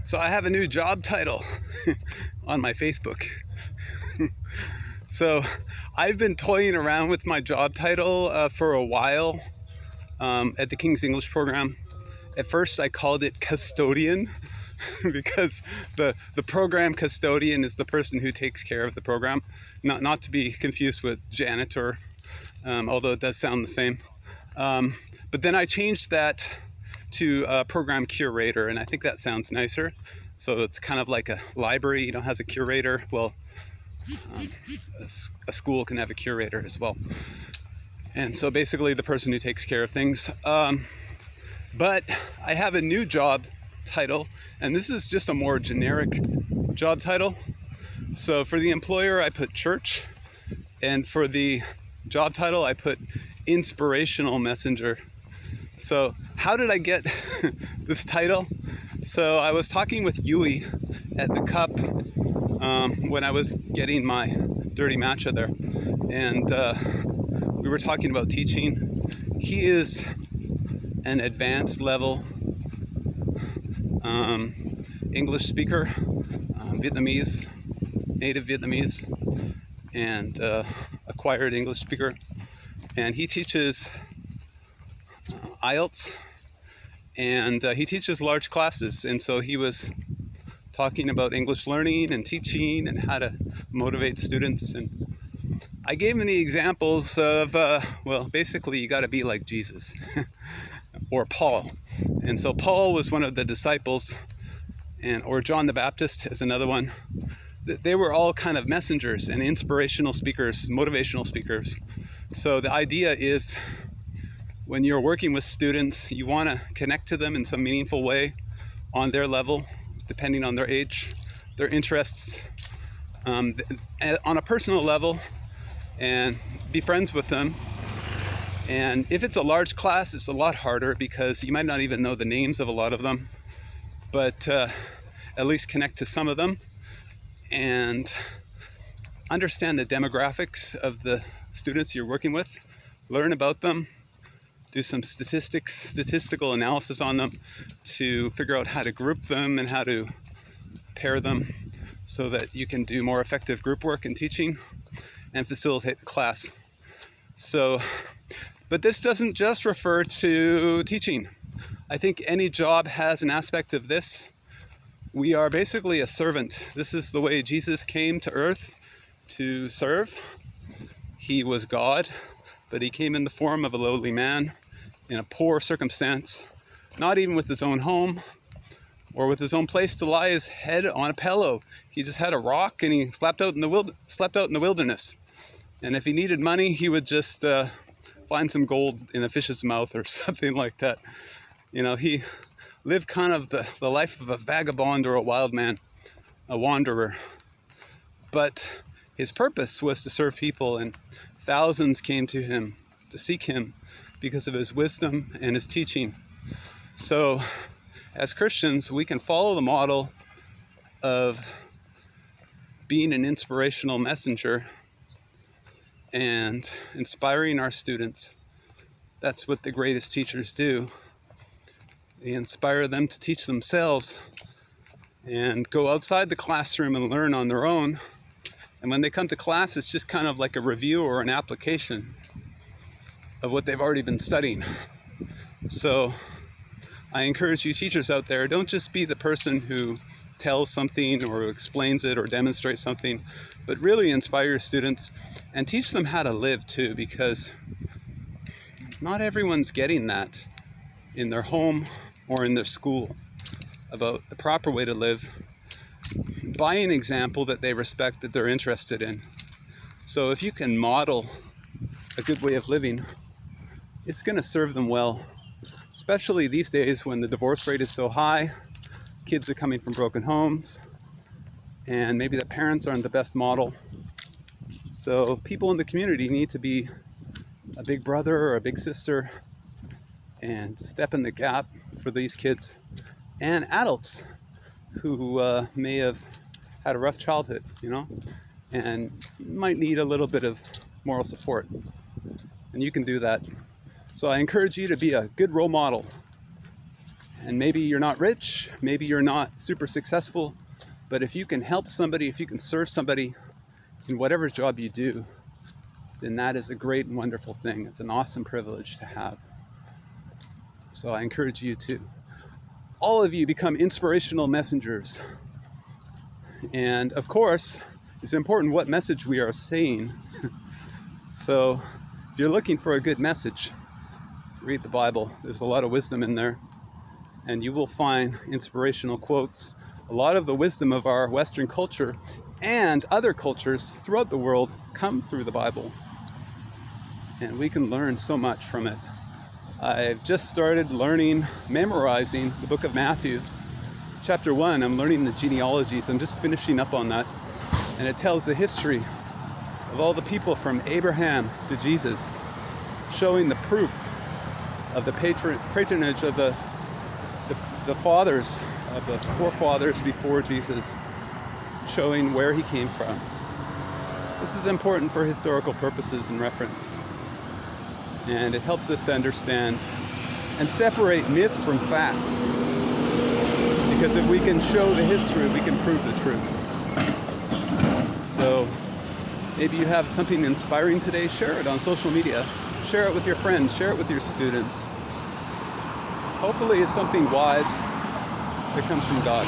So I have a new job title on my Facebook. So I've been toying around with my job title for a while at the King's English program. At first I called it custodian because the program custodian is the person who takes care of the program, not to be confused with janitor, although it does sound the same. But then I changed that to program curator, and I think that sounds nicer. So it's kind of like a library, has a curator. Well, a school can have a curator as well. And so basically the person who takes care of things. But I have a new job title, and this is just a more generic job title. So for the employer, I put church, and for the job title, I put inspirational messenger. So how did I get this title? So I was talking with Yui at the Cup when I was getting my dirty matcha there, and we were talking about teaching. He is an advanced level English speaker, Vietnamese, native Vietnamese, and acquired English speaker, and he teaches IELTS, and he teaches large classes. And so he was talking about English learning and teaching and how to motivate students, and I gave him the examples of well, basically you got to be like Jesus or Paul. And so Paul was one of the disciples, or John the Baptist is another one. They were all kind of messengers and inspirational speakers, motivational speakers. So the idea is, when you're working with students, you want to connect to them in some meaningful way on their level, depending on their age, their interests, on a personal level, and be friends with them. And if it's a large class, it's a lot harder because you might not even know the names of a lot of them, but at least connect to some of them and understand the demographics of the students you're working with, learn about them, do some statistical analysis on them to figure out how to group them and how to pair them so that you can do more effective group work and teaching and facilitate the class. So, but this doesn't just refer to teaching. I think any job has an aspect of this. We are basically a servant. This is the way Jesus came to earth to serve. He was God, but he came in the form of a lowly man in a poor circumstance, not even with his own home or with his own place to lie his head on a pillow. He just had a rock and he slept out in the wilderness. And if he needed money, he would just find some gold in a fish's mouth or something like that. He lived kind of the life of a vagabond or a wild man, a wanderer. But his purpose was to serve people, and thousands came to him to seek him because of his wisdom and his teaching. So as Christians, we can follow the model of being an inspirational messenger and inspiring our students. That's what the greatest teachers do. They inspire them to teach themselves and go outside the classroom and learn on their own. And when they come to class, it's just kind of like a review or an application of what they've already been studying. So I encourage you teachers out there, don't just be the person who tells something or explains it or demonstrates something, but really inspire your students and teach them how to live too, because not everyone's getting that in their home or in their school about the proper way to live by an example that they respect, that they're interested in. So if you can model a good way of living, it's going to serve them well, especially these days when the divorce rate is so high, kids are coming from broken homes, and maybe the parents aren't the best model. So people in the community need to be a big brother or a big sister and step in the gap for these kids and adults who may have had a rough childhood, and might need a little bit of moral support. And you can do that. So I encourage you to be a good role model And maybe you're not rich, maybe you're not super successful, but if you can help somebody, if you can serve somebody in whatever job you do, then that is a great and wonderful thing. It's an awesome privilege to have. So I encourage you to, all of you, become inspirational messengers. And of course, it's important what message we are saying. So if you're looking for a good message, read the Bible. There's a lot of wisdom in there, and you will find inspirational quotes. A lot of the wisdom of our Western culture and other cultures throughout the world come through the Bible, and we can learn so much from it. I've just started memorizing the book of Matthew, chapter 1. I'm learning the genealogies. I'm just finishing up on that, and it tells the history of all the people from Abraham to Jesus, showing the proof of the patronage of the fathers, of the forefathers before Jesus, showing where he came from. This is important for historical purposes and reference, and it helps us to understand and separate myth from fact, because if we can show the history, we can prove the truth. So maybe you have something inspiring today. Share it on social media, share it with your friends, share it with your students. Hopefully it's something wise that comes from God.